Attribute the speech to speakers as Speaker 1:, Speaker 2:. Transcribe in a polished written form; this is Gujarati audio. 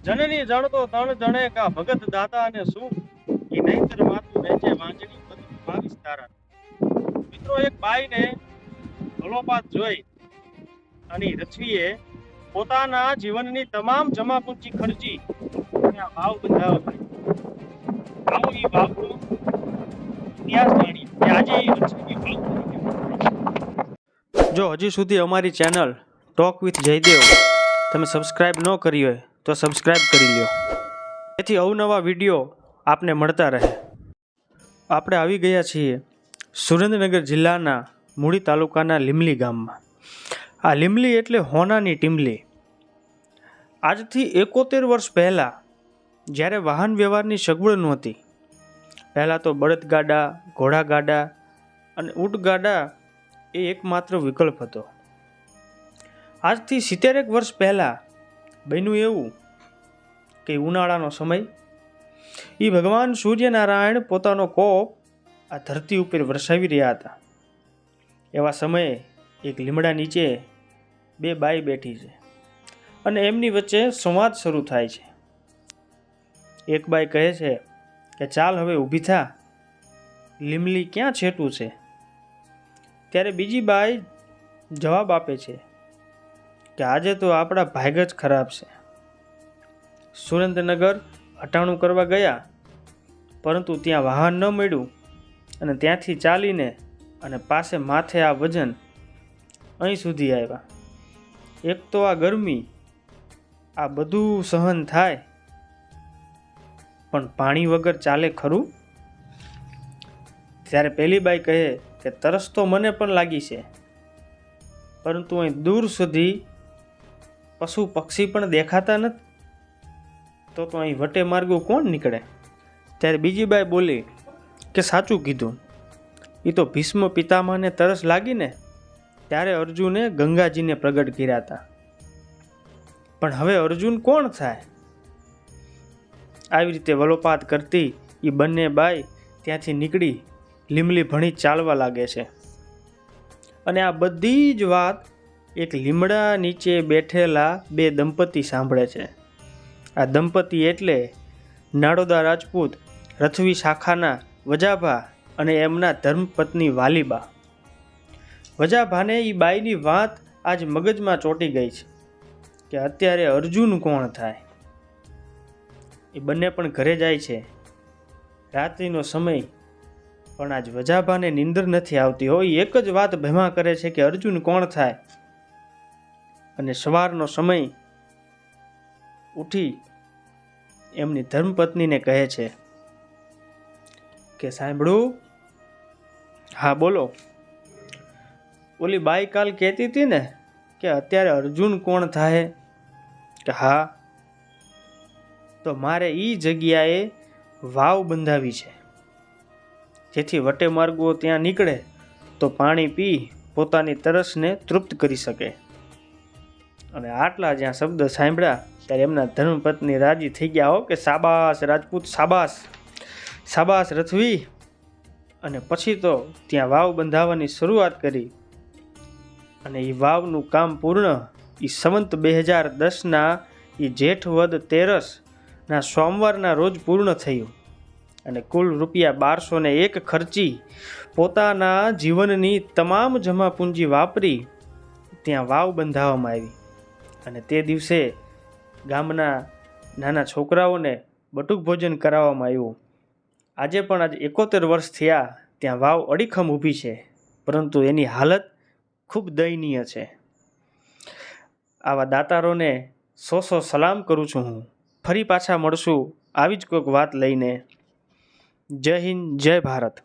Speaker 1: જનની જણતો તણ જણે કા ભગત દાતા અને સુખ ઈ નહીતર માતું વેચે વાંજણી બધું ભાવીશ તારા। મિત્રો એક બાઈને ભલોપાત જોઈ અને રછવીએ પોતાના જીવનની તમામ જમાપૂંજી ખર્ચી અને આ ભાવ બંધાવ્યો। આવો ઈ ભાવનો ઇતિહાસ જાણીએ કે આજે ઈ રછવી ભાવ તરીકે ઓળખાય છે। જો હજી સુધી અમારી ચેનલ ટોક વિથ જયદેવ તમે સબસ્ક્રાઇબ ન કરી હોય તો સબસ્ક્રાઇબ કરી લ્યો, જેથી અવનવા વિડીયો આપને મળતા રહે। આપણે આવી ગયા છીએ સુરેન્દ્રનગર જિલ્લાના મૂળી તાલુકાના લીમલી ગામમાં। આ લીમલી એટલે હોનાની ટીમલી। આજથી 71 વર્ષ પહેલાં જ્યારે વાહન વ્યવહારની સગવડ નહોતી, પહેલાં તો બળદગાડા, ઘોડાગાડા અને ઊંટગાડા એ એકમાત્ર વિકલ્પ હતો। આજથી 70 વર્ષ પહેલાં બન્યું એવું કે ઉનાળાનો સમય, એ ભગવાન સૂર્યનારાયણ પોતાનો કોપ આ ધરતી ઉપર વરસાવી રહ્યા હતા। એવા સમયે એક લીમડા નીચે બે બાઈ બેઠી છે અને એમની વચ્ચે સંવાદ શરૂ થાય છે। એક બાઈ કહે છે કે ચાલ હવે ઊભી થા, લીમલી ક્યાં છેટું છે? ત્યારે બીજી બાઈ જવાબ આપે છે કે આજે તો આપણા ભાગ જ ખરાબ છે। સુરેન્દ્રનગર હટાણું કરવા ગયા, પરંતુ ત્યાં વાહન ન મળ્યું અને ત્યાંથી ચાલીને અને પાસે માથે આ વજન અહીં સુધી આવ્યા। એક તો આ ગરમી, આ બધું સહન થાય, પણ પાણી વગર ચાલે ખરું? ત્યારે પહેલી બાઈ કહે કે તરસ તો મને પણ લાગી છે, પરંતુ અહીં દૂર સુધી પશુ પક્ષી પણ દેખાતા નથી, તો અહીં વટે માર્ગો કોણ નીકળે? ત્યારે બીજી બાઈ બોલી કે સાચું કીધું, એ તો ભીષ્મ પિતામહને તરસ લાગીને ત્યારે અર્જુને ગંગાજીને પ્રગટ કર્યા હતા, પણ હવે અર્જુન કોણ થાય? આવી રીતે વલોપાત કરતી એ બંને બાઈ ત્યાંથી નીકળી લીમલી ભણી ચાલવા લાગે છે। અને આ બધી જ વાત એક લીમડા નીચે બેઠેલા બે દંપતી સાંભળે છે। આ દંપતી એટલે નાડોદા રાજપૂત રથવી શાખાના વજાભા અને એમના ધર્મપત્ની વાલીબા। વજાભાને એ બાઈની વાત આજ મગજમાં ચોંટી ગઈ છે કે અત્યારે અર્જુન કોણ થાય? એ બંને પણ ઘરે જાય છે, રાત્રિનો સમય, પણ આજ વજાભાને નીંદર નથી આવતી હોય, એક જ વાત ભેમા કરે છે કે અર્જુન કોણ થાય? અને સવારનો સમય ઉઠી એમની ધર્મપત્નીને કહે છે કે સાંભળું? હા બોલો। ઓલી બાઈ કાલ કહેતી હતી ને કે અત્યારે અર્જુન કોણ થાય? કે હા, તો મારે એ જગ્યાએ વાવ બંધાવી છે, જેથી વટે માર્ગો ત્યાં નીકળે તો પાણી પી પોતાની તરસને તૃપ્ત કરી શકે। અને આટલા જ્યાં શબ્દ સાંભળ્યા ત્યારે એમના ધર્મપત્ની રાજી થઈ ગયા હો કે શાબાશ રાજપૂત, શાબાશ, શાબાશ રથવી। અને પછી તો ત્યાં વાવ બંધાવવાની શરૂઆત કરી અને એ વાવનું કામ પૂર્ણ એ સંવંત 2010ના એ જેઠ વદ 13ના સોમવારના રોજ પૂર્ણ થયું અને કુલ ₹1201 ખર્ચી પોતાના જીવનની તમામ જમાપૂંજી વાપરી ત્યાં વાવ બંધાવવામાં આવી। અને તે દિવસે ગામના નાના છોકરાઓને બટુક ભોજન કરાવવામાં આવ્યું। આજે પણ આજે 71 વર્ષ થયા ત્યાં વાવ અડીખમ ઊભી છે, પરંતુ એની હાલત ખૂબ દયનીય છે। આવા દાતારોને 100 સલામ કરું છું હું। ફરી પાછા મળશું આવી જ કોઈક વાત લઈને। જય હિન્દ, જય ભારત।